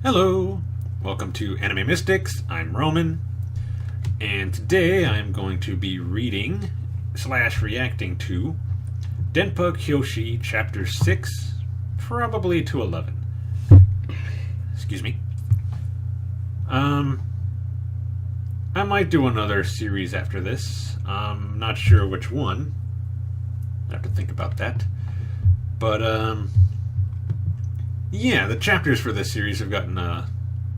Hello! Welcome to Anime Mystics. I'm Roman, and today I'm going to be reading / reacting to Denpa Kyoushi Chapter 6, probably to 11. Excuse me. I might do another series after this. I'm not sure which one. I have to think about that. But, yeah, the chapters for this series have gotten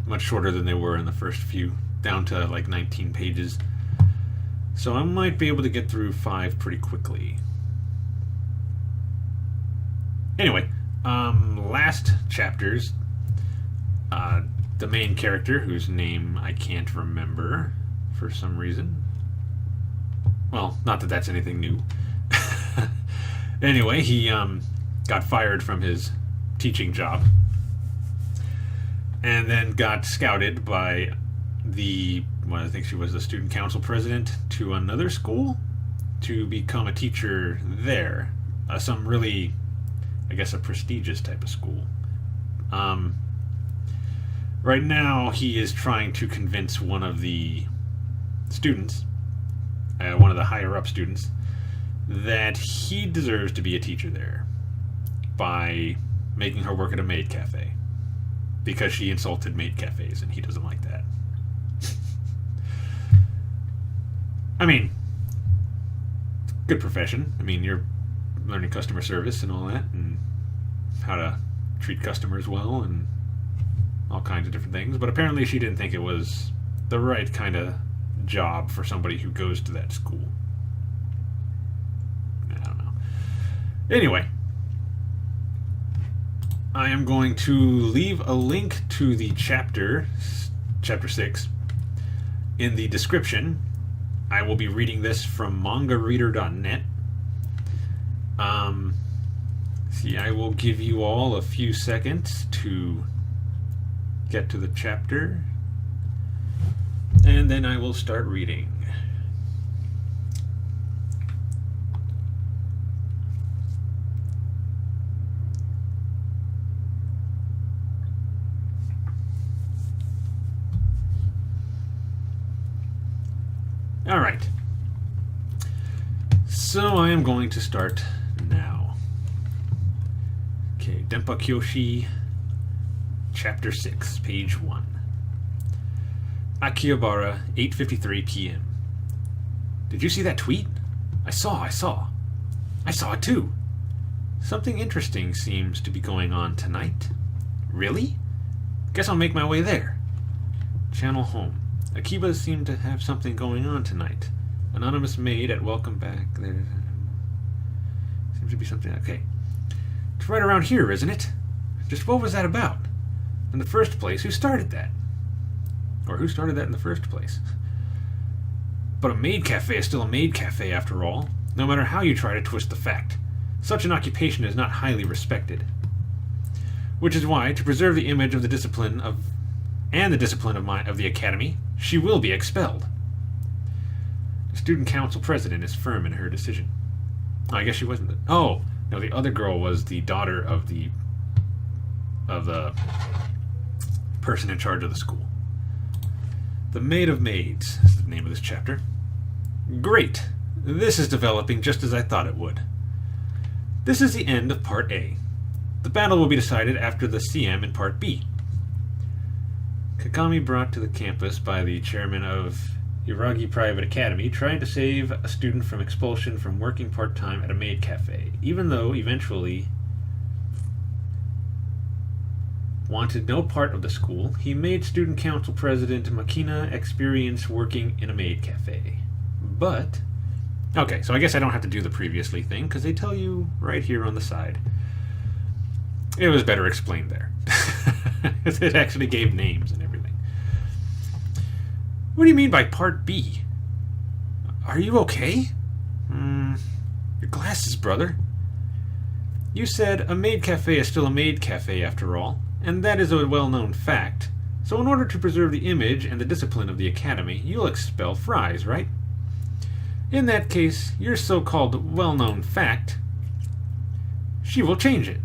much shorter than they were in the first few, down to like 19 pages. So I might be able to get through 5 pretty quickly. Anyway, last chapters, the main character, whose name I can't remember for some reason. Well, not that that's anything new. Anyway, he got fired from his teaching job and then got scouted by I think she was the student council president, to another school to become a teacher there. Some really, I guess, a prestigious type of school. Right now, he is trying to convince one of the students, one of the higher up students, that he deserves to be a teacher there by making her work at a maid cafe, because she insulted maid cafes and he doesn't like that. I mean, good profession. I mean, you're learning customer service and all that, and how to treat customers well and all kinds of different things, but apparently she didn't think it was the right kind of job for somebody who goes to that school. I don't know. Anyway, I am going to leave a link to the chapter 6, in the description. I will be reading this from mangareader.net. See, I will give you all a few seconds to get to the chapter, and then I will start reading. Alright, so I am going to start now. Okay, Denpa Kyoushi, Chapter 6, Page 1. Akihabara, 8:53 p.m. Did you see that tweet? I saw it too. Something interesting seems to be going on tonight. Really? Guess I'll make my way there. Channel home. Akiba seemed to have something going on tonight. Anonymous maid at welcome back. There seems to be something. Okay. It's right around here, isn't it? Just what was that about? In the first place, who started that? Or who started that in the first place? But a maid cafe is still a maid cafe after all, no matter how you try to twist the fact. Such an occupation is not highly respected. Which is why, to preserve the image of the discipline of the academy, she will be expelled. The student council president is firm in her decision. Oh, I guess she wasn't. No, the other girl was the daughter of the person in charge of the school. The Maid of Maids is the name of this chapter. Great! This is developing just as I thought it would. This is the end of Part A. The battle will be decided after the CM in Part B. Kagami, brought to the campus by the chairman of Iragi Private Academy, tried to save a student from expulsion from working part-time at a maid cafe, even though eventually wanted no part of the school. He made student council president Makina experience working in a maid cafe. But, okay, so I guess I don't have to do the previously thing, because they tell you right here on the side. It was better explained there. It actually gave names and everything. What do you mean by Part B? Are you okay? Your glasses, brother. You said a maid cafe is still a maid cafe after all, and that is a well-known fact. So in order to preserve the image and the discipline of the academy, you'll expel Fries, right? In that case, your so-called well-known fact, she will change it.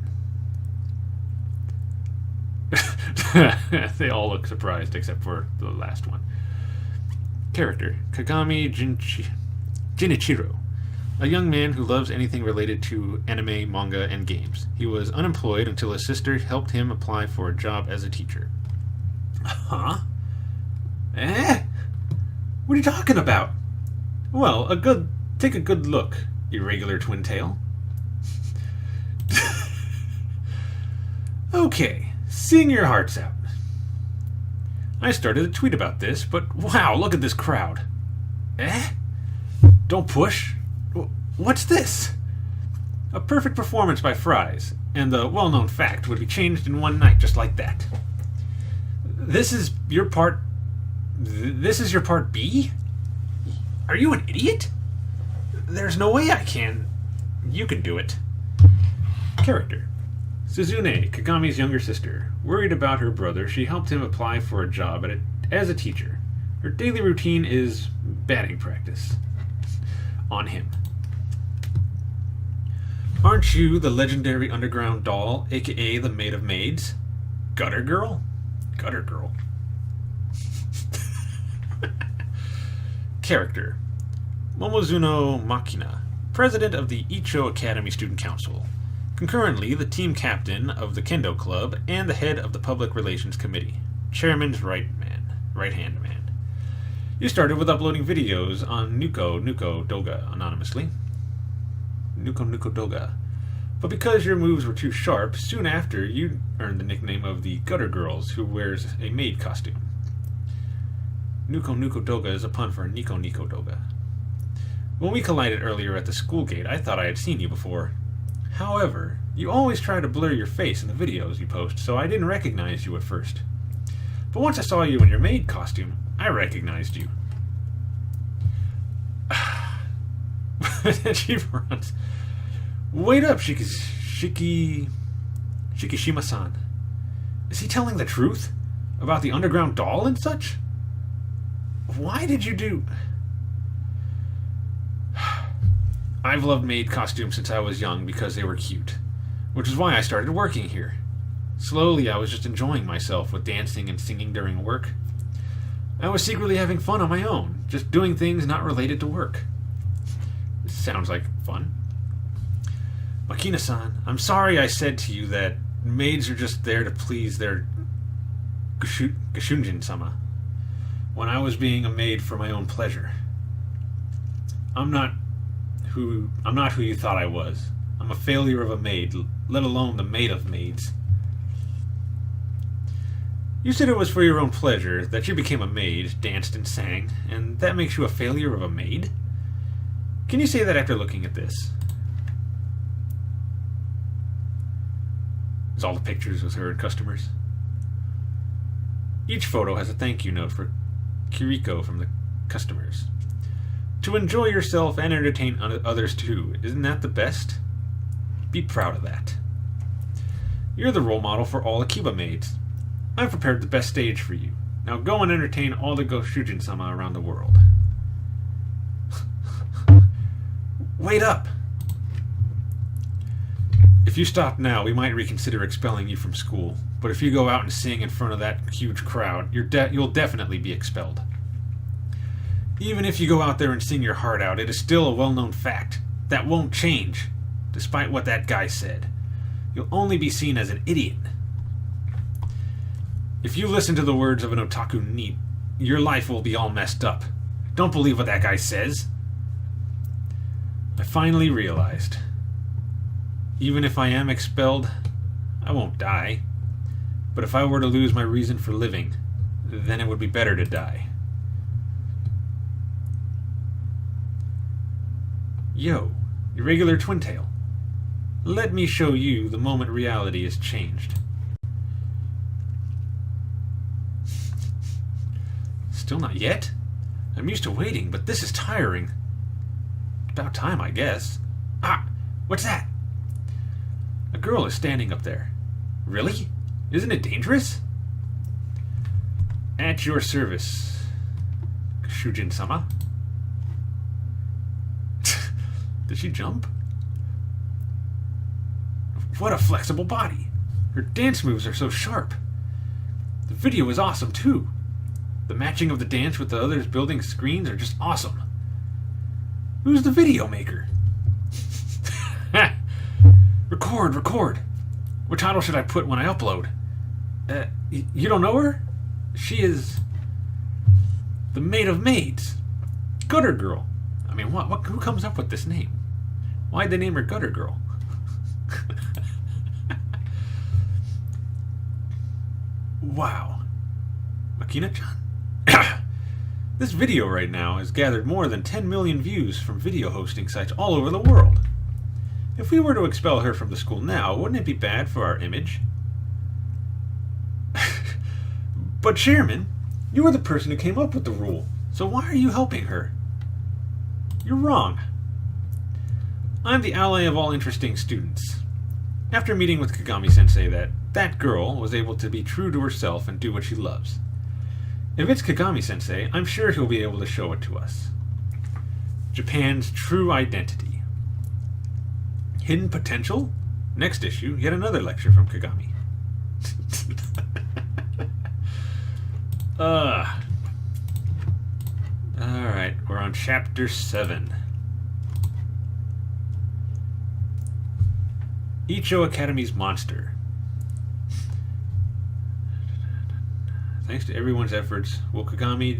They all look surprised except for the last one. Character Kagami Jinichiro, a young man who loves anything related to anime, manga, and games. He was unemployed until his sister helped him apply for a job as a teacher. Huh? Eh? What are you talking about? Well, take a good look, irregular twin tail. Okay, sing your hearts out. I started a tweet about this, but wow, look at this crowd. Eh? Don't push. What's this? A perfect performance by Fries, and the well-known fact would be changed in one night just like that. This is your part B? Are you an idiot? There's no way I can. You can do it. Character Suzune, Kagami's younger sister. Worried about her brother, she helped him apply for a job as a teacher. Her daily routine is batting practice. On him. Aren't you the legendary underground doll, aka the Maid of Maids? Gutter Girl? Gutter Girl. Character Momozuno Makina, president of the Icho Academy Student Council. Concurrently, the team captain of the Kendo Club and the head of the Public Relations Committee. Chairman's right-hand man. You started with uploading videos on Nuko Doga anonymously. Nuko Doga. But because your moves were too sharp, soon after you earned the nickname of the Gutter Girls, who wears a maid costume. Nuko Doga is a pun for Nico Doga. When we collided earlier at the school gate, I thought I had seen you before. However, you always try to blur your face in the videos you post, so I didn't recognize you at first. But once I saw you in your maid costume, I recognized you. She runs. Wait up, Shikishima-san. Is he telling the truth? About the underground doll and such? Why did you do... I've loved maid costumes since I was young because they were cute, which is why I started working here. Slowly, I was just enjoying myself with dancing and singing during work. I was secretly having fun on my own, just doing things not related to work. This sounds like fun. Makina-san, I'm sorry I said to you that maids are just there to please their Gashunjin-sama, when I was being a maid for my own pleasure. I'm not who you thought I was. I'm a failure of a maid, let alone the maid of maids. You said it was for your own pleasure that you became a maid, danced and sang, and that makes you a failure of a maid? Can you say that after looking at this? It's all the pictures with her and customers. Each photo has a thank you note for Kiriko from the customers. To enjoy yourself and entertain others too, isn't that the best? Be proud of that. You're the role model for all Akiba maids. I've prepared the best stage for you. Now go and entertain all the Goshujin-sama around the world. Wait up! If you stop now, we might reconsider expelling you from school. But if you go out and sing in front of that huge crowd, you'll definitely be expelled. Even if you go out there and sing your heart out, it is still a well-known fact. That won't change, despite what that guy said. You'll only be seen as an idiot. If you listen to the words of an otaku NEET, your life will be all messed up. Don't believe what that guy says. I finally realized. Even if I am expelled, I won't die. But if I were to lose my reason for living, then it would be better to die. Yo, irregular twin tail. Let me show you the moment reality is changed. Still not yet? I'm used to waiting, but this is tiring. About time, I guess. Ah, what's that? A girl is standing up there. Really? Isn't it dangerous? At your service, Shujin-sama. Did she jump? What a flexible body. Her dance moves are so sharp. The video is awesome, too. The matching of the dance with the others building screens are just awesome. Who's the video maker? Record. What title should I put when I upload? You don't know her? She is the maid of maids. Gutter Girl. I mean, who comes up with this name? Why'd they name her Gutter Girl? Wow. Makina-chan? This video right now has gathered more than 10 million views from video hosting sites all over the world. If we were to expel her from the school now, wouldn't it be bad for our image? But Chairman, you were the person who came up with the rule, so why are you helping her? You're wrong. I'm the ally of all interesting students. After meeting with Kagami-sensei, that girl was able to be true to herself and do what she loves. If it's Kagami-sensei, I'm sure he'll be able to show it to us. Japan's true identity. Hidden potential? Next issue, yet another lecture from Kagami. Alright, we're on chapter 7. Icho Academy's monster. Thanks to everyone's efforts, will Kagami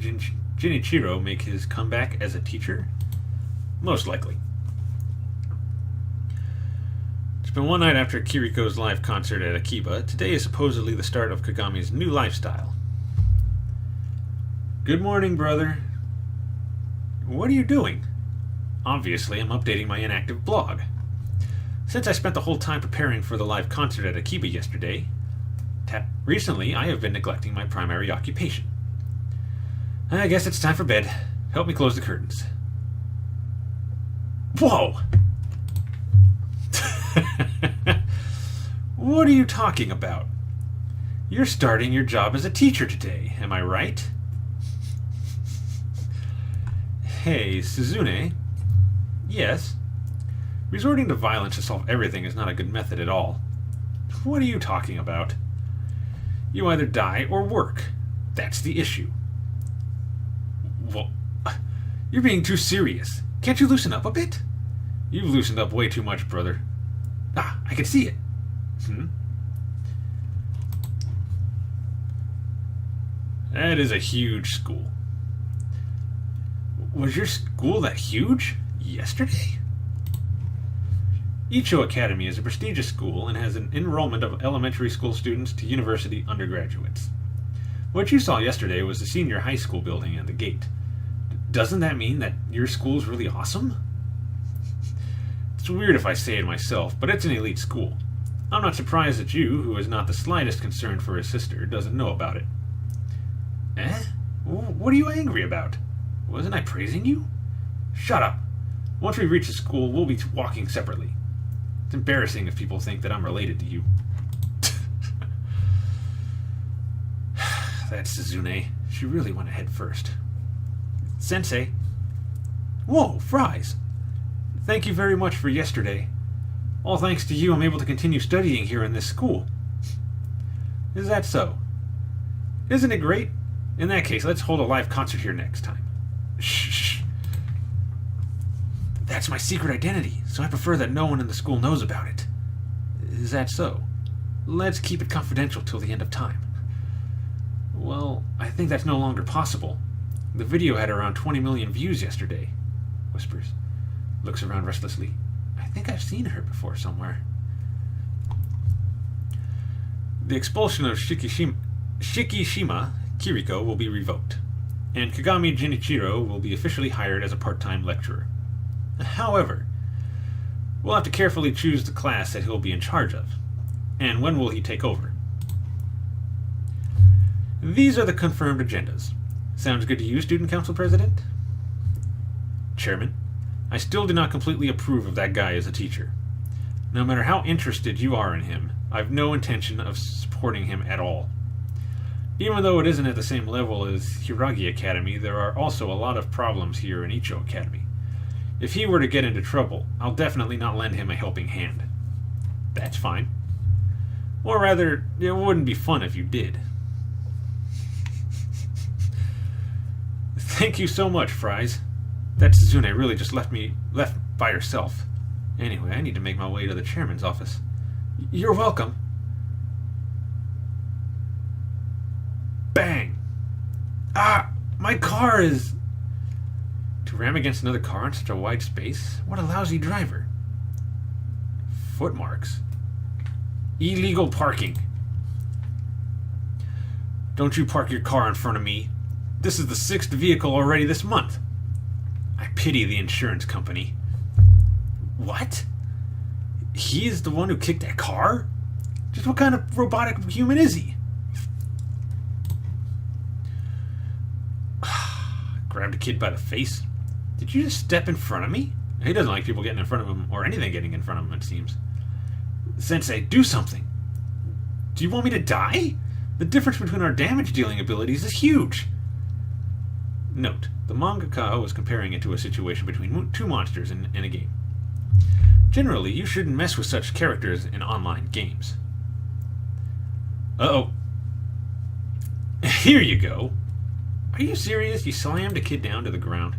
Jinichiro make his comeback as a teacher? Most likely. It's been one night after Kiriko's live concert at Akiba. Today is supposedly the start of Kagami's new lifestyle. Good morning, brother. What are you doing? Obviously, I'm updating my inactive blog. Since I spent the whole time preparing for the live concert at Akiba yesterday, recently I have been neglecting my primary occupation. I guess it's time for bed. Help me close the curtains. Whoa! What are you talking about? You're starting your job as a teacher today, am I right? Hey, Suzune. Yes? Resorting to violence to solve everything is not a good method at all. What are you talking about? You either die or work. That's the issue. Well, you're being too serious. Can't you loosen up a bit? You've loosened up way too much, brother. Ah, I can see it. That is a huge school. Was your school that huge? Yesterday? Icho Academy is a prestigious school and has an enrollment of elementary school students to university undergraduates. What you saw yesterday was the senior high school building and the gate. Doesn't that mean that your school's really awesome? It's weird if I say it myself, but it's an elite school. I'm not surprised that you, who is not the slightest concern for his sister, doesn't know about it. Eh? What are you angry about? Wasn't I praising you? Shut up. Once we reach the school, we'll be walking separately. It's embarrassing if people think that I'm related to you. That's Suzune. She really went ahead first. Sensei. Whoa, fries. Thank you very much for yesterday. All thanks to you, I'm able to continue studying here in this school. Is that so? Isn't it great? In that case, let's hold a live concert here next time. Shh. That's my secret identity, so I prefer that no one in the school knows about it. Is that so? Let's keep it confidential till the end of time. Well, I think that's no longer possible. The video had around 20 million views yesterday. Whispers. Looks around restlessly. I think I've seen her before somewhere. The expulsion of Shikishima Kiriko will be revoked, and Kagami Jinichiro will be officially hired as a part-time lecturer. However, we'll have to carefully choose the class that he'll be in charge of, and when will he take over. These are the confirmed agendas. Sounds good to you, Student Council President? Chairman, I still do not completely approve of that guy as a teacher. No matter how interested you are in him, I've no intention of supporting him at all. Even though it isn't at the same level as Hiragi Academy, there are also a lot of problems here in Icho Academy. If he were to get into trouble, I'll definitely not lend him a helping hand. That's fine. Or rather, it wouldn't be fun if you did. Thank you so much, Fries. That Suzune really just left by herself. Anyway, I need to make my way to the chairman's office. You're welcome. Bang! Ah! My car is... To ram against another car in such a wide space? What a lousy driver. Footmarks. Illegal parking. Don't you park your car in front of me. This is the 6th vehicle already this month. I pity the insurance company. What? He is the one who kicked that car? Just what kind of robotic human is he? Grabbed a kid by the face. Did you just step in front of me? He doesn't like people getting in front of him, or anything getting in front of him, it seems. Sensei, do something. Do you want me to die? The difference between our damage-dealing abilities is huge. Note, the mangaka was comparing it to a situation between two monsters in a game. Generally, you shouldn't mess with such characters in online games. Uh-oh. Here you go. Are you serious? You slammed a kid down to the ground.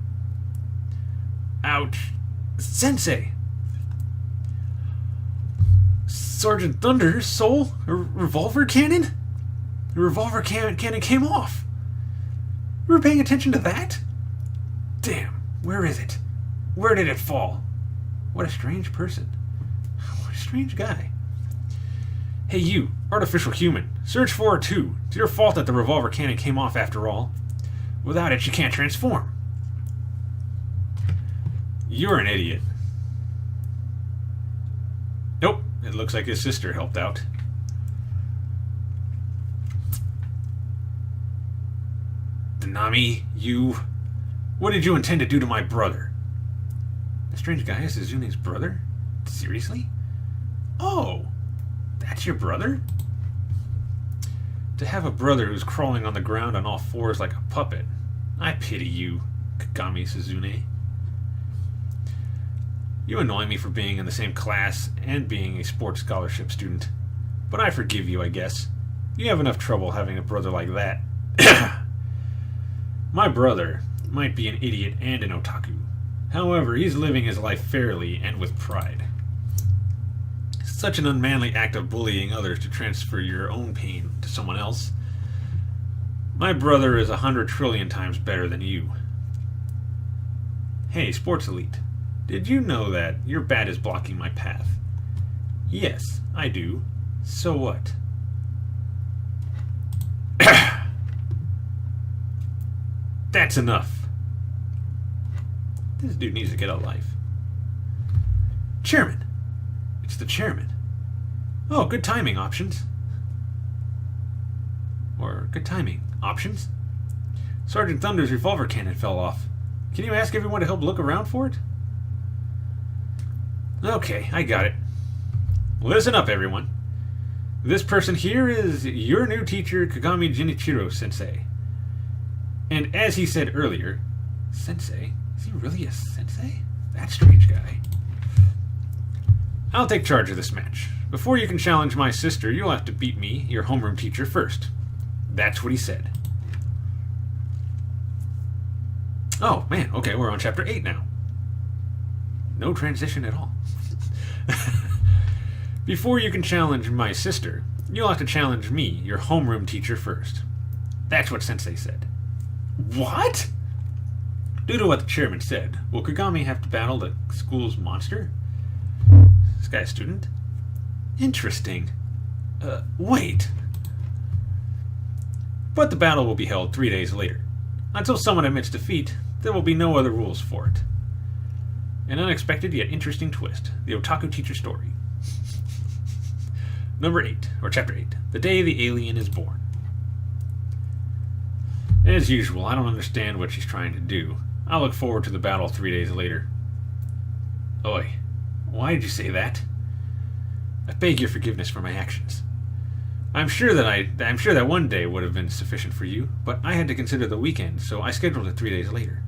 Ouch. Sensei! Sergeant Thunder's soul? A revolver cannon? The revolver cannon came off. You were paying attention to that? Damn, where is it? Where did it fall? What a strange person. What a strange guy. Hey you, artificial human. Search 402. It's your fault that the revolver cannon came off after all. Without it, you can't transform. You're an idiot. Nope, it looks like his sister helped out. Nanami, you... What did you intend to do to my brother? The strange guy is Suzune's brother? Seriously? Oh, that's your brother? To have a brother who's crawling on the ground on all fours like a puppet. I pity you, Kagami Suzune. You annoy me for being in the same class and being a sports scholarship student. But I forgive you, I guess. You have enough trouble having a brother like that. My brother might be an idiot and an otaku. However, he's living his life fairly and with pride. Such an unmanly act of bullying others to transfer your own pain to someone else. My brother is 100 trillion times better than you. Hey, Sports Elite. Did you know that your bat is blocking my path? Yes, I do. So what? That's enough. This dude needs to get a life. Chairman. It's the chairman. Oh, good timing, options. Or good timing, options. Sergeant Thunder's revolver cannon fell off. Can you ask everyone to help look around for it? Okay, I got it. Listen up, everyone. This person here is your new teacher, Kagami Jinichiro Sensei. And as he said earlier, Sensei? Is he really a sensei? That strange guy. I'll take charge of this match. Before you can challenge my sister, you'll have to beat me, your homeroom teacher, first. That's what he said. Oh, man, okay, we're on chapter 8 now. No transition at all. Before you can challenge my sister, you'll have to challenge me, your homeroom teacher, first. That's what Sensei said. What? Due to what the chairman said, will Kagami have to battle the school's monster? This guy's a student? Interesting. Wait. But the battle will be held 3 days later. Until someone admits defeat, there will be no other rules for it. An unexpected yet interesting twist. The Otaku Teacher Story. Number 8, or Chapter 8. The Day the Alien is Born. As usual, I don't understand what she's trying to do. I'll look forward to the battle 3 days later. Oi, why did you say that? I beg your forgiveness for my actions. I'm sure that one day would have been sufficient for you, but I had to consider the weekend, so I scheduled it 3 days later.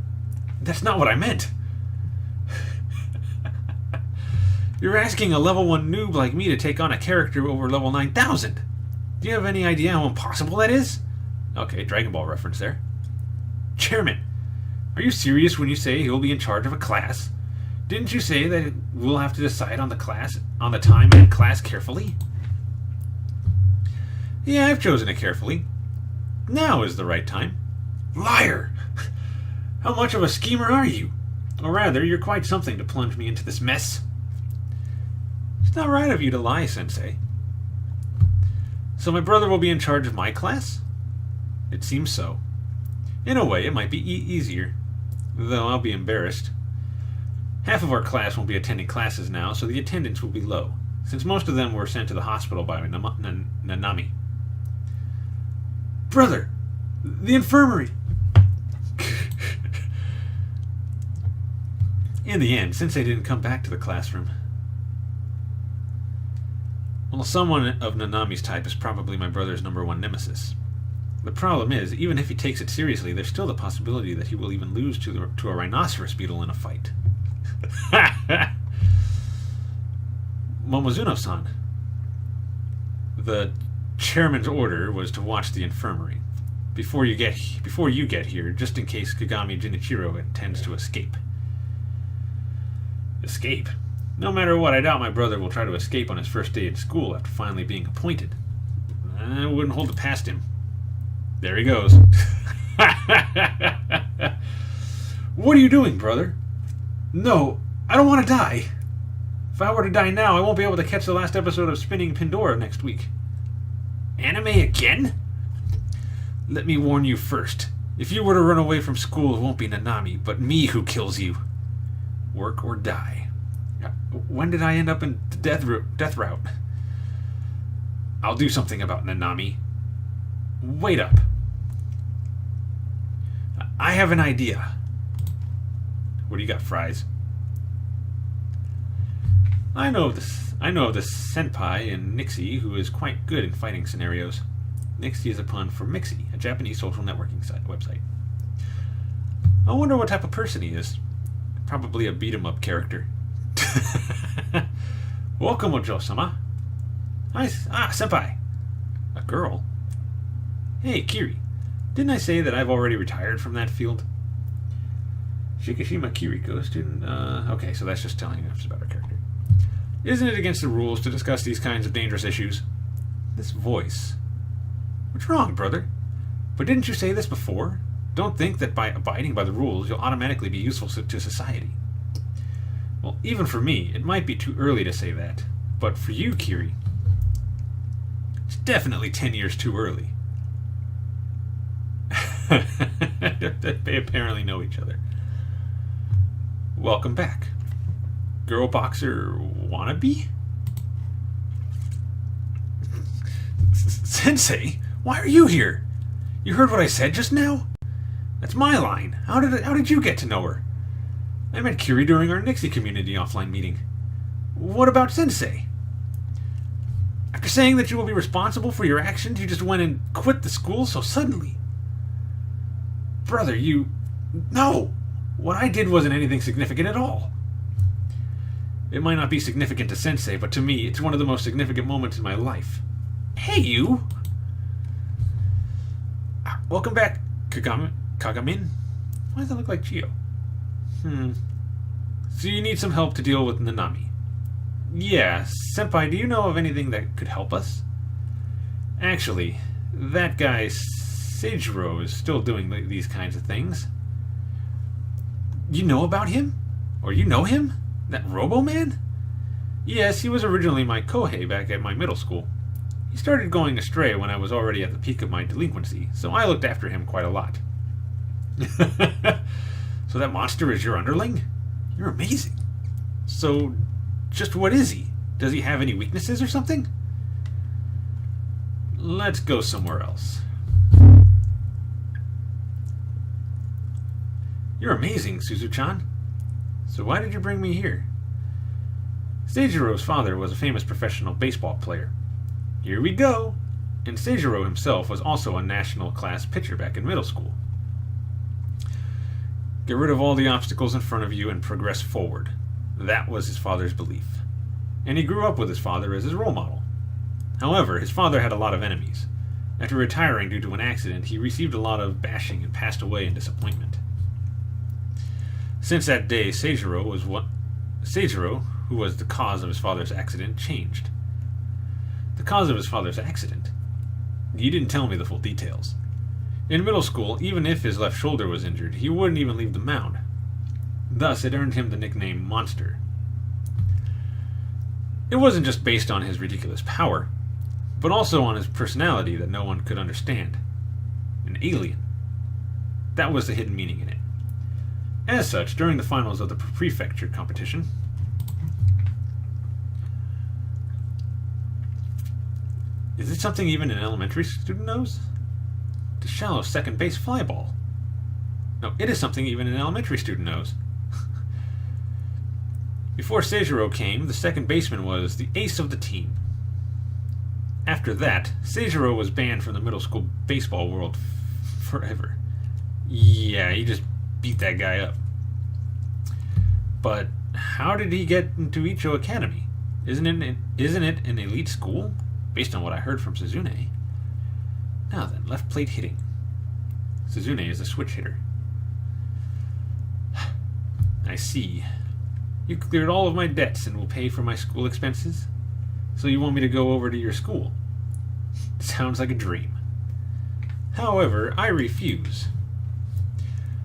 That's not what I meant. You're asking a level 1 noob like me to take on a character over level 9,000. Do you have any idea how impossible that is? Okay, Dragon Ball reference there. Chairman, Are you serious when you say he'll be in charge of a class? Didn't you say that we'll have to decide on the time and class carefully? Yeah, I've chosen it carefully. Now is the right time. Liar! How much of a schemer are you? Or rather, you're quite something to plunge me into this mess. It's not right of you to lie, Sensei. So my brother will be in charge of my class? It seems so. In a way, it might be easier, though I'll be embarrassed. Half of our class won't be attending classes now, so the attendance will be low, since most of them were sent to the hospital by Nanami. Brother! The infirmary! In the end, Sensei didn't come back to the classroom. Well, someone of Nanami's type is probably my brother's #1 nemesis. The problem is, even if he takes it seriously, there's still the possibility that he will even lose to a rhinoceros beetle in a fight. Momozuno-san. The chairman's order was to watch the infirmary before you get here, just in case Kagami Jinichiro intends to escape. Escape? No matter what, I doubt my brother will try to escape on his first day at school after finally being appointed. I wouldn't hold it past him. There he goes. What are you doing, brother? No, I don't want to die. If I were to die now, I won't be able to catch the last episode of Spinning Pandora next week. Anime again? Let me warn you first. If you were to run away from school, it won't be Nanami, but me who kills you. Work or die. When did I end up in the death route? I'll do something about Nanami. Wait up. I have an idea. What do you got, Fries? I know of this senpai in Nixie who is quite good in fighting scenarios. Nixie is a pun for Mixie, a Japanese social networking website. I wonder what type of person he is. Probably a beat-em-up character. Welcome, Ojo-sama. Hi, senpai. A girl? Hey, Kiri. Didn't I say that I've already retired from that field? Shikishima Kiriko, student... okay, so that's just telling us about our character. Isn't it against the rules to discuss these kinds of dangerous issues? This voice. What's wrong, brother? But didn't you say this before? Don't think that by abiding by the rules, you'll automatically be useful to society. Well, even for me, it might be too early to say that. But for you, Kiri, it's definitely 10 years too early. They apparently know each other. Welcome back. Girl boxer wannabe? Sensei, why are you here? You heard what I said just now? That's my line. How did you get to know her? I met Kiri during our Nixie community offline meeting. What about Sensei? After saying that you will be responsible for your actions, you just went and quit the school so suddenly. Brother, you... No! What I did wasn't anything significant at all. It might not be significant to Sensei, but to me, it's one of the most significant moments in my life. Hey, you! Welcome back, Kagamin? Why does that look like Chio? So you need some help to deal with Nanami. Yeah, Senpai, do you know of anything that could help us? Actually, that guy Seijiro is still doing these kinds of things. You know about him? Or you know him? That Robo-Man? Yes, he was originally my kohei back at my middle school. He started going astray when I was already at the peak of my delinquency, so I looked after him quite a lot. So that monster is your underling? You're amazing. So, just what is he? Does he have any weaknesses or something? Let's go somewhere else. You're amazing, Suzu-chan. So why did you bring me here? Seijiro's father was a famous professional baseball player. Here we go! And Seijiro himself was also a national class pitcher back in middle school. Get rid of all the obstacles in front of you and progress forward. That was his father's belief. And he grew up with his father as his role model. However, his father had a lot of enemies. After retiring due to an accident, he received a lot of bashing and passed away in disappointment. Since that day, Seijiro, who was the cause of his father's accident, changed. The cause of his father's accident? You didn't tell me the full details. In middle school, even if his left shoulder was injured, he wouldn't even leave the mound. Thus, it earned him the nickname Monster. It wasn't just based on his ridiculous power, but also on his personality that no one could understand. An alien. That was the hidden meaning in it. As such, during the finals of the prefecture competition, is it something even an elementary student knows? The shallow second base fly ball. No, it is something even an elementary student knows. Before Seijiro came, the second baseman was the ace of the team. After that, Seijiro was banned from the middle school baseball world forever. Yeah, he just beat that guy up. But how did he get into Icho Academy? Isn't it an elite school? Based on what I heard from Suzune. Now then, left plate hitting. Suzune is a switch hitter. I see. You cleared all of my debts and will pay for my school expenses? So you want me to go over to your school? Sounds like a dream. However, I refuse.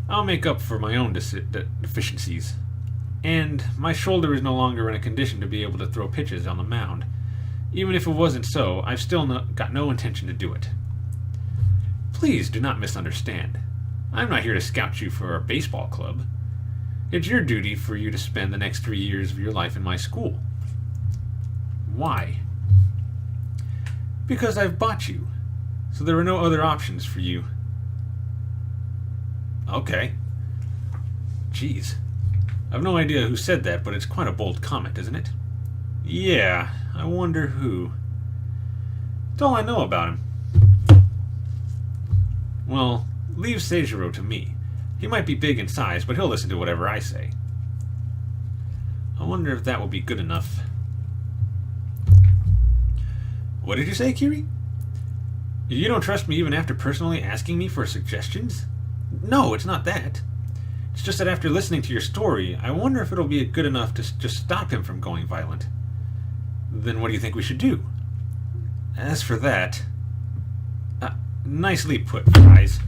I'll make up for my own deficiencies. And my shoulder is no longer in a condition to be able to throw pitches on the mound. Even if it wasn't so, I've still got no intention to do it. Please do not misunderstand. I'm not here to scout you for a baseball club. It's your duty for you to spend the next 3 years of your life in my school. Why? Because I've bought you, so there are no other options for you. Okay. Jeez. I've no idea who said that, but it's quite a bold comment, isn't it? Yeah, I wonder who. That's all I know about him. Well, leave Seijiro to me. He might be big in size, but he'll listen to whatever I say. I wonder if that will be good enough. What did you say, Kiri? You don't trust me even after personally asking me for suggestions? No, it's not that. It's just that after listening to your story, I wonder if it'll be good enough to just stop him from going violent. Then what do you think we should do? As for that... nicely put, guys.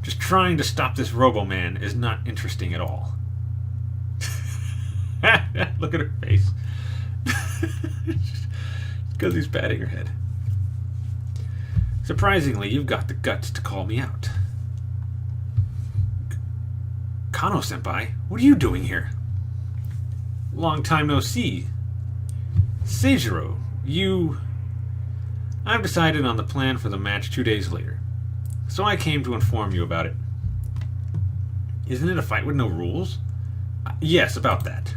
Just trying to stop this Robo-Man is not interesting at all. Look at her face. Because he's patting her head. Surprisingly, you've got the guts to call me out. Kano-senpai, what are you doing here? Long time no see. Seijiro, I've decided on the plan for the match 2 days later. So I came to inform you about it. Isn't it a fight with no rules? Yes, about that.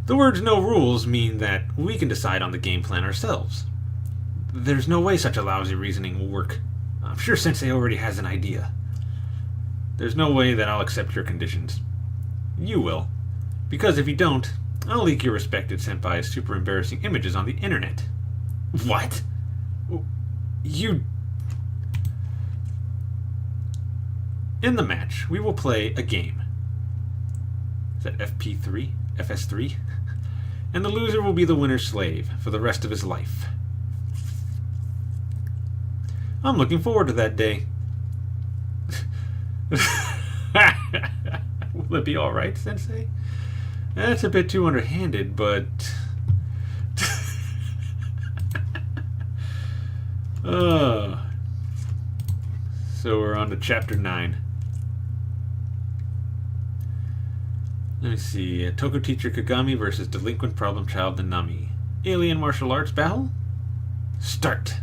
The words no rules mean that we can decide on the game plan ourselves. There's no way such a lousy reasoning will work. I'm sure Sensei already has an idea. There's no way that I'll accept your conditions. You will. Because if you don't, I'll leak your respected senpai's super embarrassing images on the internet. What? You... In the match, we will play a game. Is that FP3? FS3? And the loser will be the winner's slave for the rest of his life. I'm looking forward to that day. Will it be alright, Sensei? That's a bit too underhanded, but... So we're on to Chapter 9. Let me see. Toko teacher Kagami versus delinquent problem child Nanami. Alien martial arts battle? Start.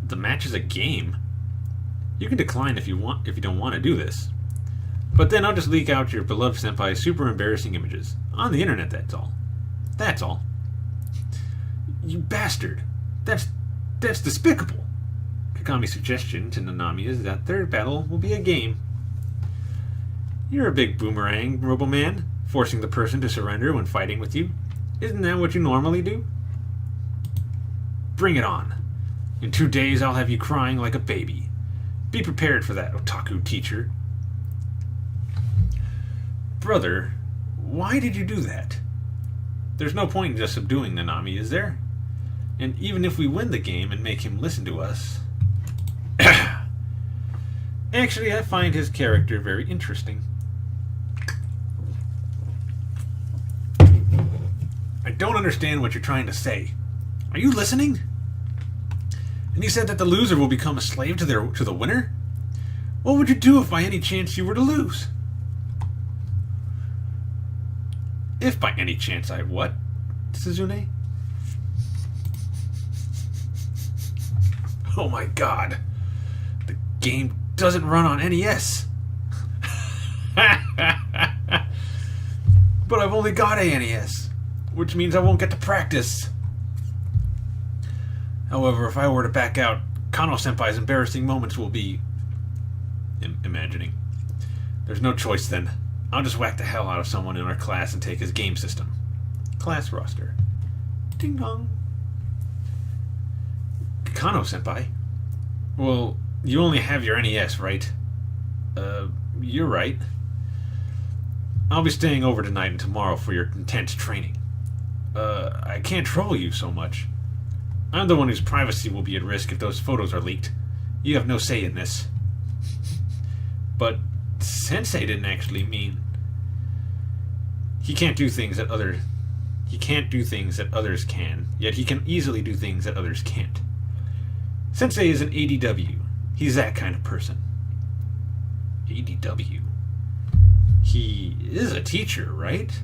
The match is a game. You can decline if you don't want to do this. But then I'll just leak out your beloved senpai's super embarrassing images. On the internet, that's all. That's all. You bastard. That's despicable. Kagami's suggestion to Nanami is that their battle will be a game. You're a big boomerang, Robo-Man, forcing the person to surrender when fighting with you. Isn't that what you normally do? Bring it on. In 2 days, I'll have you crying like a baby. Be prepared for that, otaku teacher. Brother, why did you do that? There's no point in just subduing Nanami, is there? And even if we win the game and make him listen to us... Actually, I find his character very interesting. I don't understand what you're trying to say. Are you listening? And you said that the loser will become a slave to the winner? What would you do if by any chance you were to lose? If by any chance I what, Suzune? Oh my god. The game doesn't run on NES. But I've only got a NES, which means I won't get to practice. However, if I were to back out, Kano-senpai's embarrassing moments will be... imagining. There's no choice then. I'll just whack the hell out of someone in our class and take his game system. Class roster. Ding dong. Kano-senpai? Well, you only have your NES, right? You're right. I'll be staying over tonight and tomorrow for your intense training. I can't trouble you so much. I'm the one whose privacy will be at risk if those photos are leaked. You have no say in this. But Sensei didn't actually mean... He can't do things that others can, yet he can easily do things that others can't. Sensei is an ADW. He's that kind of person. ADW? He is a teacher, right?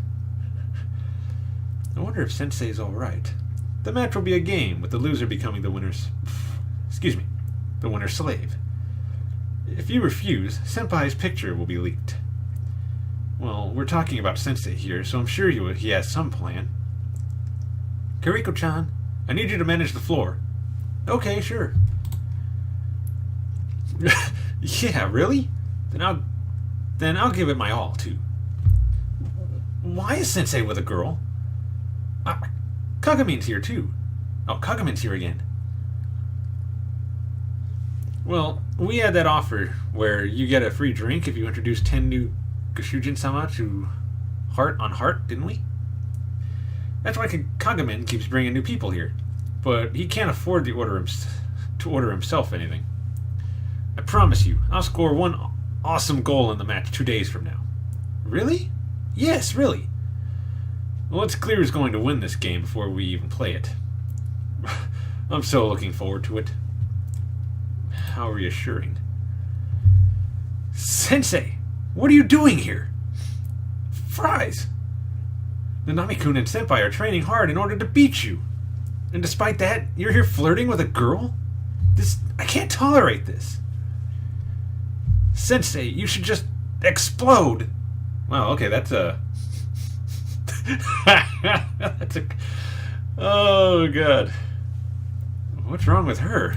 I wonder if Sensei's alright. The match will be a game, with the loser becoming the winner's... the winner's slave. If you refuse, Senpai's picture will be leaked. Well, we're talking about Sensei here, so I'm sure he has some plan. Kiriko-chan, I need you to manage the floor. Okay, sure. Yeah, really? Then I'll give it my all, too. Why is Sensei with a girl? Kagamin's here, too. Oh, Kagamin's here again. Well, we had that offer where you get a free drink if you introduce 10 new Goshujin-sama to Heart on Heart, didn't we? That's why Kagamin keeps bringing new people here. But he can't afford to order himself anything. I promise you, I'll score one awesome goal in the match 2 days from now. Really? Yes, really. Well, it's clear who's going to win this game before we even play it. I'm so looking forward to it. How reassuring. Sensei, what are you doing here? Fries! Nanami-kun and Senpai are training hard in order to beat you. And despite that, you're here flirting with a girl? I can't tolerate this. Sensei, you should just explode. Wow, okay, that's a... Oh, God. What's wrong with her?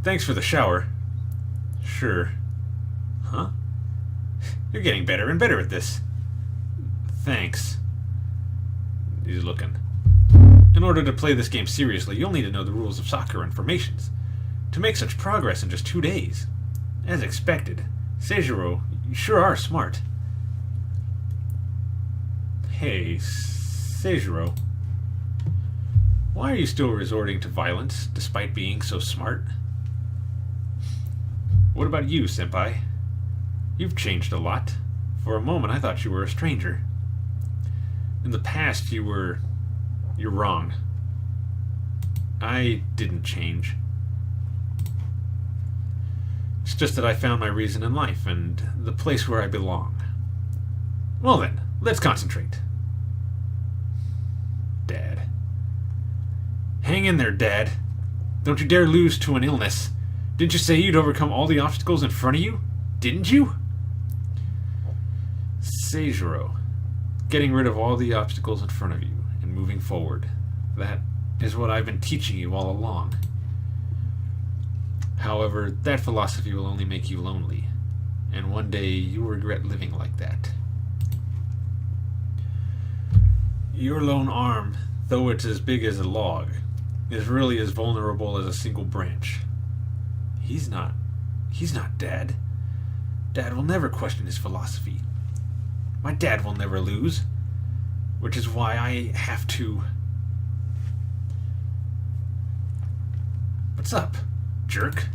Thanks for the shower. Sure. Huh? You're getting better and better at this. Thanks. He's looking. In order to play this game seriously, you'll need to know the rules of soccer and formations. To make such progress in just 2 days. As expected. Seijiro, you sure are smart. Hey, Seijiro. Why are you still resorting to violence, despite being so smart? What about you, Senpai? You've changed a lot. For a moment, I thought you were a stranger. In the past, you're wrong. I didn't change. It's just that I found my reason in life and the place where I belong. Well then, let's concentrate. Dad. Hang in there, Dad. Don't you dare lose to an illness. Didn't you say you'd overcome all the obstacles in front of you? Didn't you? Seijiro. Getting rid of all the obstacles in front of you and moving forward. That is what I've been teaching you all along. However, that philosophy will only make you lonely. And one day you'll regret living like that. Your lone arm, though it's as big as a log, is really as vulnerable as a single branch. He's not Dad. Dad will never question his philosophy. My dad will never lose, which is why I have to... What's up, jerk?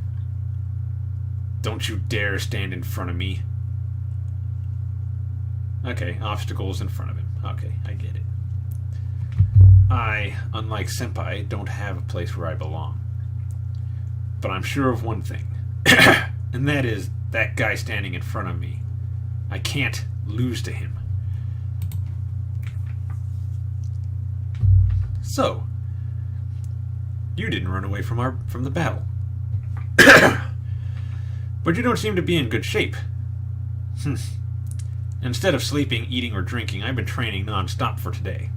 Don't you dare stand in front of me. Okay, obstacles in front of him. Okay, I get it. I, unlike Senpai, don't have a place where I belong. But I'm sure of one thing. And that is that guy standing in front of me. I can't lose to him. So, you didn't run away from the battle. But you don't seem to be in good shape. Instead of sleeping, eating, or drinking, I've been training non-stop for today.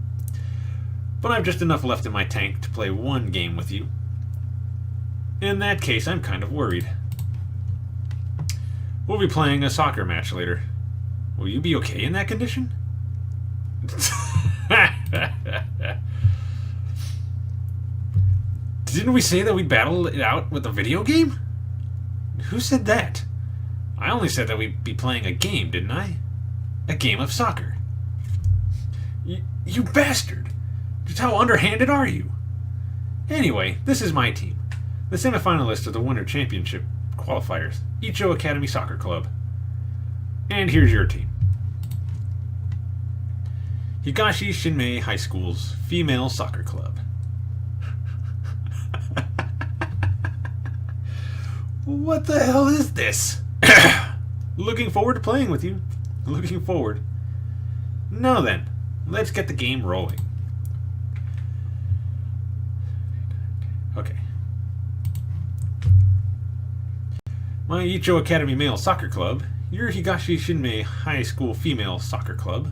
But I've just enough left in my tank to play one game with you. In that case, I'm kind of worried. We'll be playing a soccer match later. Will you be okay in that condition? Didn't we say that we'd battle it out with a video game? Who said that? I only said that we'd be playing a game, didn't I? A game of soccer. You bastard! Just how underhanded are you? Anyway, this is my team. The semifinalists of the Winter Championship qualifiers. Icho Academy Soccer Club. And here's your team. Higashi Shinmei High School's Female Soccer Club. What the hell is this? Looking forward to playing with you. Looking forward. Now then, let's get the game rolling. Okay. My Icho Academy Male Soccer Club, your Higashi Shinmei High School Female Soccer Club,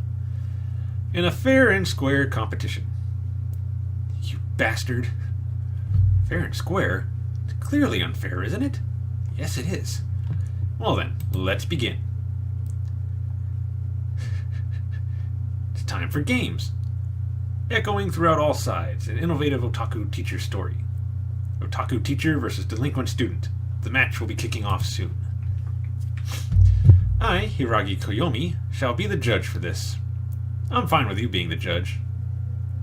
in a fair and square competition. You bastard. Fair and square? It's clearly unfair, isn't it? Yes, it is. Well then, let's begin. It's time for games. Echoing throughout all sides, an innovative otaku teacher story. Otaku teacher versus delinquent student. The match will be kicking off soon. I, Hiragi Koyomi, shall be the judge for this. I'm fine with you being the judge.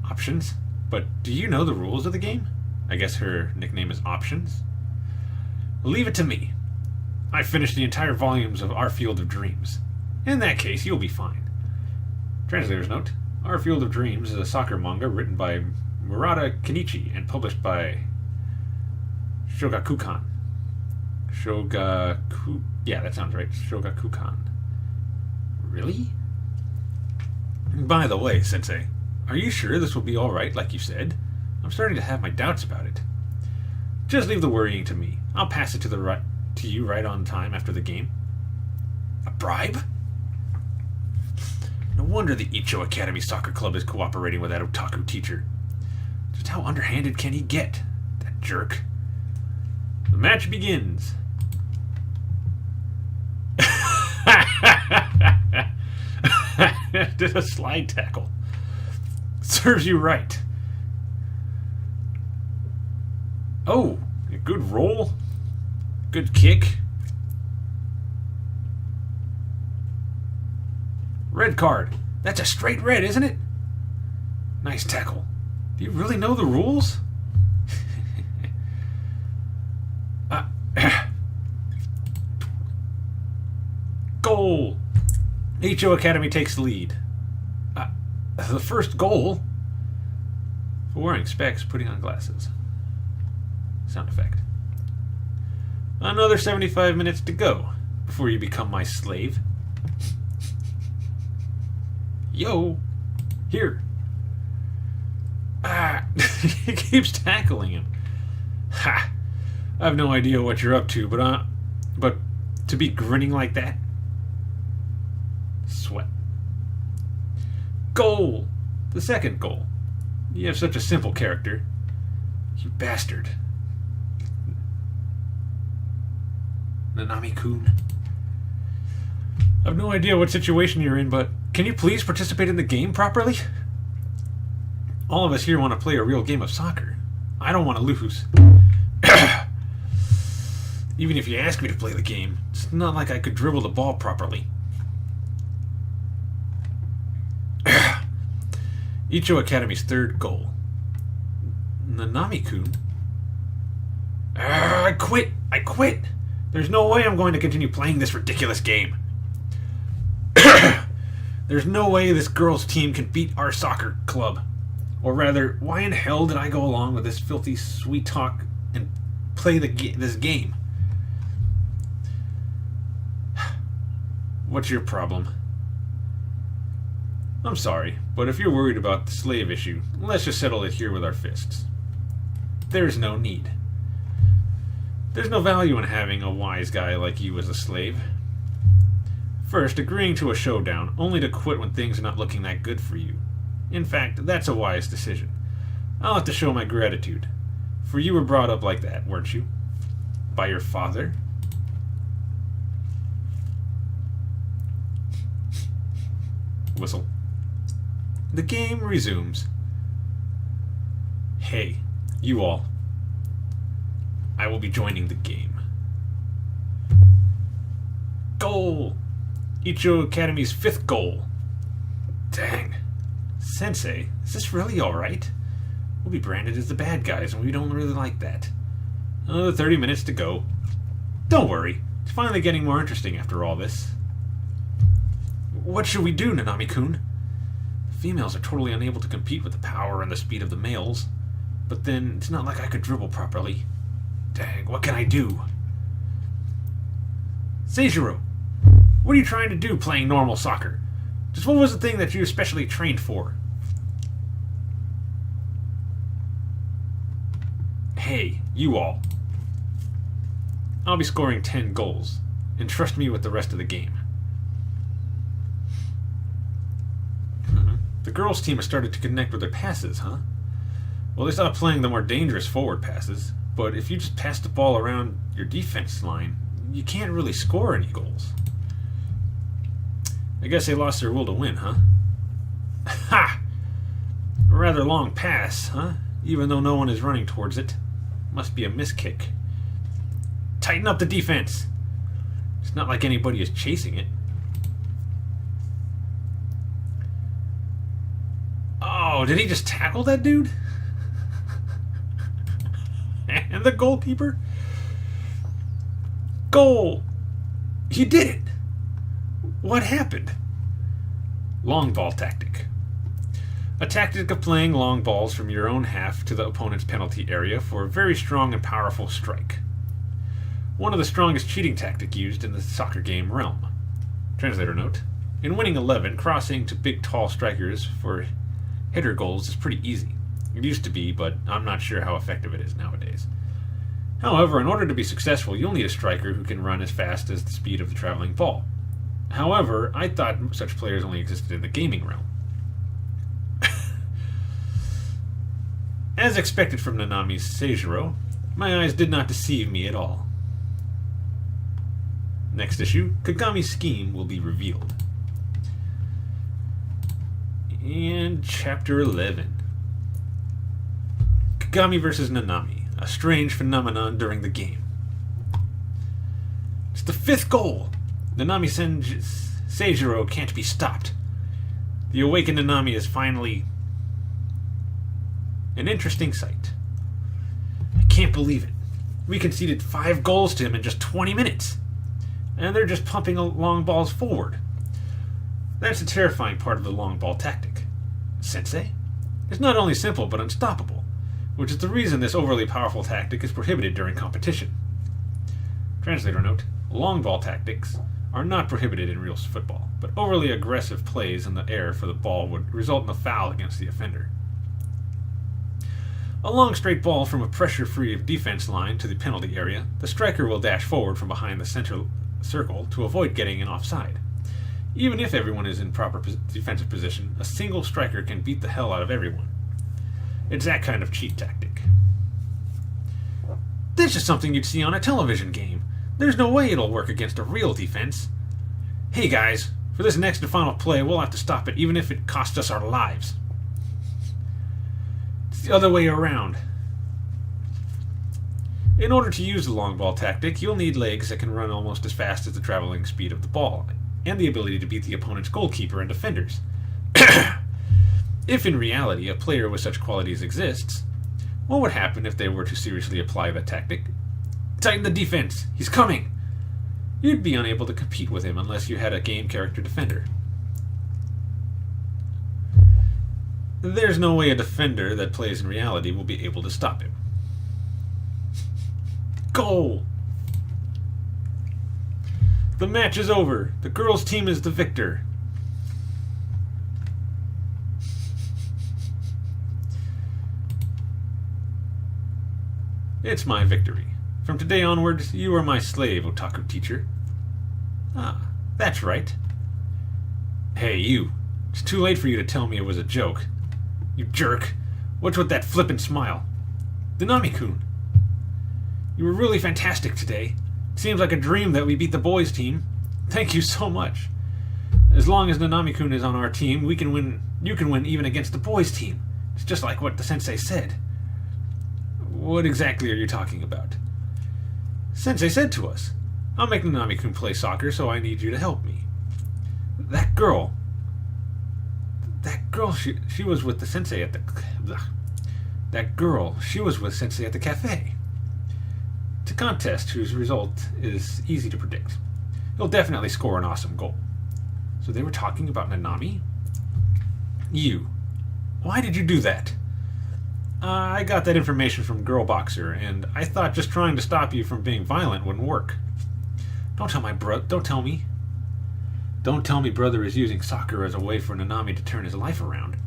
Options? But do you know the rules of the game? I guess her nickname is Options? Leave it to me. I finished the entire volumes of Our Field of Dreams. In that case, you'll be fine. Translator's note. Our Field of Dreams is a soccer manga written by Murata Kenichi and published by Shogakukan. Yeah, that sounds right. Shogakukan. Really? By the way, Sensei, are you sure this will be alright like you said? I'm starting to have my doubts about it. Just leave the worrying to me. I'll pass it to you right on time after the game. A bribe? No wonder the Icho Academy Soccer Club is cooperating with that otaku teacher. Just how underhanded can he get? That jerk. The match begins. Did a slide tackle. Serves you right. Oh, a good roll. Good kick. Red card. That's a straight red, isn't it? Nice tackle. Do you really know the rules? Goal! Icho Academy takes the lead. The first goal? For wearing specs, putting on glasses. Sound effect. Another 75 minutes to go before you become my slave. Yo! Here! He keeps tackling him. Ha! I have no idea what you're up to, but to be grinning like that? Sweat. Goal! The second goal. You have such a simple character. You bastard. Nanami-kun. I have no idea what situation you're in, but can you please participate in the game properly? All of us here want to play a real game of soccer. I don't want to lose. Even if you ask me to play the game, it's not like I could dribble the ball properly. Icho Academy's third goal. Nanami-kun? I quit! I quit! There's no way I'm going to continue playing this ridiculous game. There's no way this girls' team can beat our soccer club. Or rather, why in hell did I go along with this filthy sweet talk and play this game? What's your problem? I'm sorry, but if you're worried about the slave issue, let's just settle it here with our fists. There's no need. There's no value in having a wise guy like you as a slave. First, agreeing to a showdown, only to quit when things are not looking that good for you. In fact, that's a wise decision. I'll have to show my gratitude. For you were brought up like that, weren't you? By your father? Whistle. The game resumes. Hey, you all. I will be joining the game. Goal! Icho Academy's 5th goal. Dang. Sensei, is this really alright? We'll be branded as the bad guys, and we don't really like that. Another 30 minutes to go. Don't worry, it's finally getting more interesting after all this. What should we do, Nanami-kun? Females are totally unable to compete with the power and the speed of the males. But then, it's not like I could dribble properly. Dang, what can I do? Seijiro, what are you trying to do playing normal soccer? Just what was the thing that you especially trained for? Hey, you all. I'll be scoring 10 goals, and trust me with the rest of the game. The girls' team has started to connect with their passes, huh? Well, they stopped playing the more dangerous forward passes, but if you just pass the ball around your defense line, you can't really score any goals. I guess they lost their will to win, huh? Ha! A rather long pass, huh? Even though no one is running towards it. Must be a miskick. Tighten up the defense! It's not like anybody is chasing it. Oh, did he just tackle that dude? And the goalkeeper? Goal! He did it! What happened? Long ball tactic. A tactic of playing long balls from your own half to the opponent's penalty area for a very strong and powerful strike. One of the strongest cheating tactics used in the soccer game realm. Translator note. In winning 11, crossing to big tall strikers for hitter goals is pretty easy. It used to be, but I'm not sure how effective it is nowadays. However, in order to be successful, you'll need a striker who can run as fast as the speed of the traveling ball. However, I thought such players only existed in the gaming realm. As expected from Nanami's Seijiro, my eyes did not deceive me at all. Next issue, Kagami's scheme will be revealed. And Chapter 11. Kagami vs. Nanami, a strange phenomenon during the game. It's the 5th goal! Nanami Seijiro can't be stopped. The awakened Nanami is finally an interesting sight. I can't believe it. We conceded 5 goals to him in just 20 minutes. And they're just pumping long balls forward. That's the terrifying part of the long ball tactic. Sensei? It's not only simple, but unstoppable, which is the reason this overly powerful tactic is prohibited during competition. Translator note, long ball tactics are not prohibited in real football, but overly aggressive plays in the air for the ball would result in a foul against the offender. A long straight ball from a pressure-free defense line to the penalty area, the striker will dash forward from behind the center circle to avoid getting an offside. Even if everyone is in proper defensive position, a single striker can beat the hell out of everyone. It's that kind of cheat tactic. This is something you'd see on a television game. There's no way it'll work against a real defense. Hey guys, for this next and final play, we'll have to stop it even if it costs us our lives. It's the other way around. In order to use the long ball tactic, you'll need legs that can run almost as fast as the traveling speed of the ball, and the ability to beat the opponent's goalkeeper and defenders. If in reality a player with such qualities exists, what would happen if they were to seriously apply that tactic? Tighten the defense! He's coming! You'd be unable to compete with him unless you had a game character defender. There's no way a defender that plays in reality will be able to stop him. Goal! The match is over. The girls' team is the victor. It's my victory. From today onwards, you are my slave, otaku teacher. Ah, that's right. Hey, you. It's too late for you to tell me it was a joke. You jerk. What's with that flippant smile? Nanami-kun. You were really fantastic today. It seems like a dream that we beat the boys' team. Thank you so much. As long as Nanami-kun is on our team, we can win. You can win even against the boys' team. It's just like what the sensei said. What exactly are you talking about? Sensei said to us, I'll make Nanami-kun play soccer, so I need you to help me. That girl, she was with the sensei at the... That girl, she was with sensei at the cafe. It's a contest whose result is easy to predict. He'll definitely score an awesome goal. So they were talking about Nanami? You. Why did you do that? I got that information from Girl Boxer, and I thought just trying to stop you from being violent wouldn't work. Don't tell me. Don't tell me brother is using soccer as a way for Nanami to turn his life around.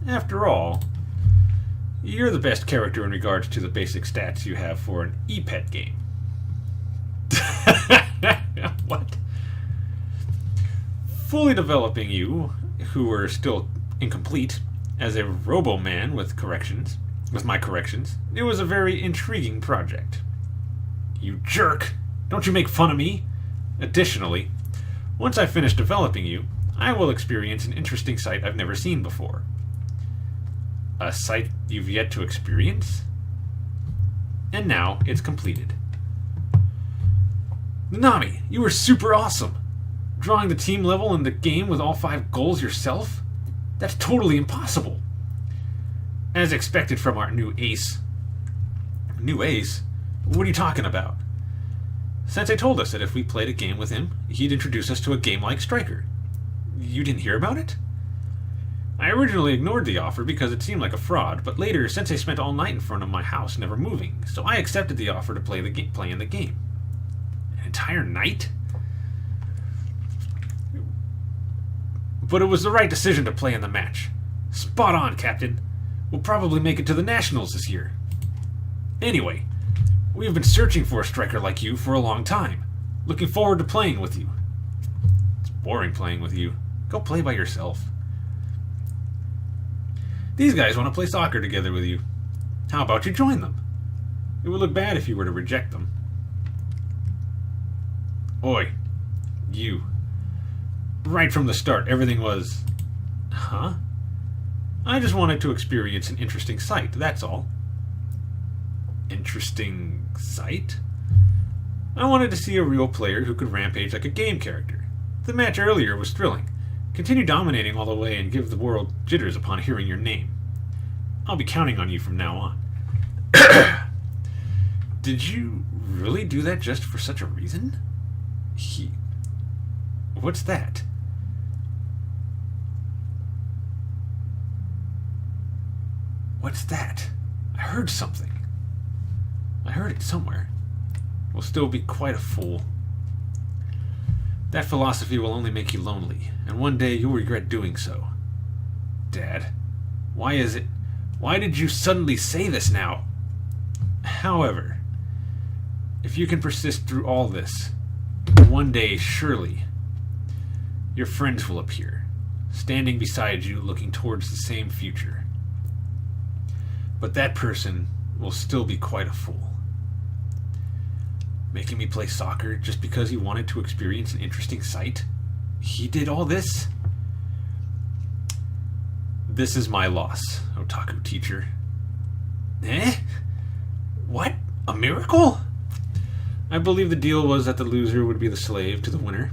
After all, you're the best character in regards to the basic stats you have for an e-pet game. What? Fully developing you, who are still incomplete, as a robo-man with my corrections, it was a very intriguing project. You jerk! Don't you make fun of me! Additionally, once I finish developing you, I will experience an interesting sight I've never seen before. A sight you've yet to experience? And now it's completed. Nanami, you were super awesome! Drawing the team level in the game with all 5 goals yourself? That's totally impossible. As expected from our new ace. New ace? What are you talking about? Sensei told us that if we played a game with him, he'd introduce us to a game-like striker. You didn't hear about it? I originally ignored the offer because it seemed like a fraud, but later Sensei spent all night in front of my house never moving, so I accepted the offer to play in the game. An entire night? But it was the right decision to play in the match. Spot on, Captain. We'll probably make it to the Nationals this year. Anyway, we have been searching for a striker like you for a long time. Looking forward to playing with you. It's boring playing with you. Go play by yourself. These guys want to play soccer together with you. How about you join them? It would look bad if you were to reject them. Oi, you. Right from the start, everything was... Huh? I just wanted to experience an interesting sight, that's all. Interesting sight? I wanted to see a real player who could rampage like a game character. The match earlier was thrilling. Continue dominating all the way and give the world jitters upon hearing your name. I'll be counting on you from now on. Did you really do that just for such a reason? What's that? What's that? I heard something. I heard it somewhere. Will still be quite a fool. That philosophy will only make you lonely, and one day you'll regret doing so. Dad, why did you suddenly say this now? However, if you can persist through all this, one day, surely, your friends will appear, standing beside you looking towards the same future. But that person will still be quite a fool. Making me play soccer just because he wanted to experience an interesting sight? He did all this? This is my loss, otaku teacher. Eh? What? A miracle? I believe the deal was that the loser would be the slave to the winner.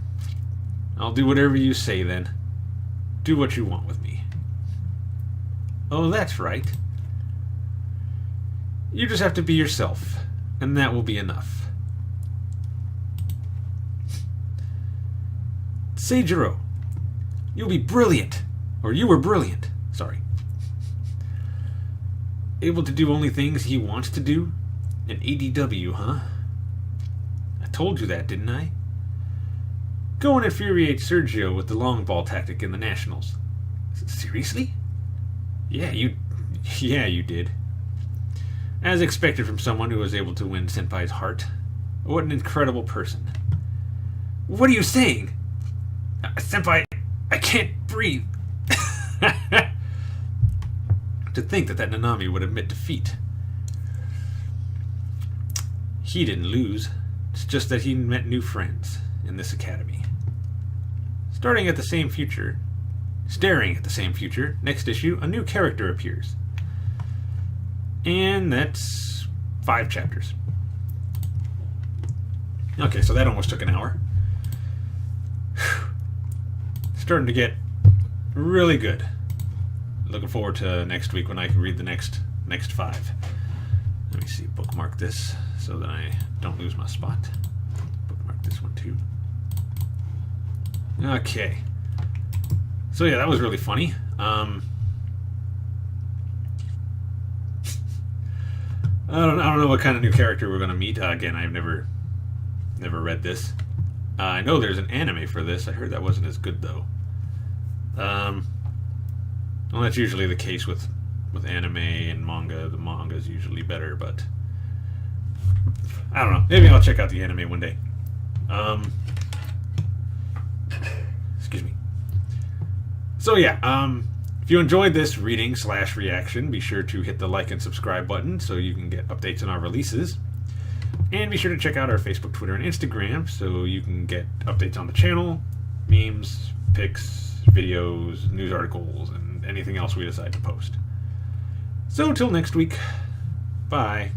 I'll do whatever you say then. Do what you want with me. Oh, that's right. You just have to be yourself, and that will be enough. Seijiro, you'll be brilliant. Or you were brilliant. Sorry. Able to do only things he wants to do? An ADW, huh? I told you that, didn't I? Go and infuriate Sergio with the long ball tactic in the Nationals. Seriously? Yeah, you did. As expected from someone who was able to win Senpai's heart. What an incredible person. What are you saying? Senpai, I can't breathe. To think that Nanami would admit defeat. He didn't lose. It's just that he met new friends in this academy. Staring at the same future, next issue, a new character appears. And that's 5 chapters. Okay, so that almost took an hour. Starting to get really good. Looking forward to next week when I can read the next 5. Let me see, bookmark this so that I don't lose my spot. Bookmark this one too. Okay. So yeah, that was really funny. I don't know what kind of new character we're gonna meet. Again, I've never read this. I know there's an anime for this. I heard that wasn't as good though. Well, that's usually the case with anime and manga. The manga is usually better, but I don't know. Maybe I'll check out the anime one day. Excuse me. So yeah, if you enjoyed this reading/reaction, be sure to hit the like and subscribe button so you can get updates on our releases. And be sure to check out our Facebook, Twitter, and Instagram so you can get updates on the channel, memes, pics, videos, news articles, and anything else we decide to post. So until next week, bye.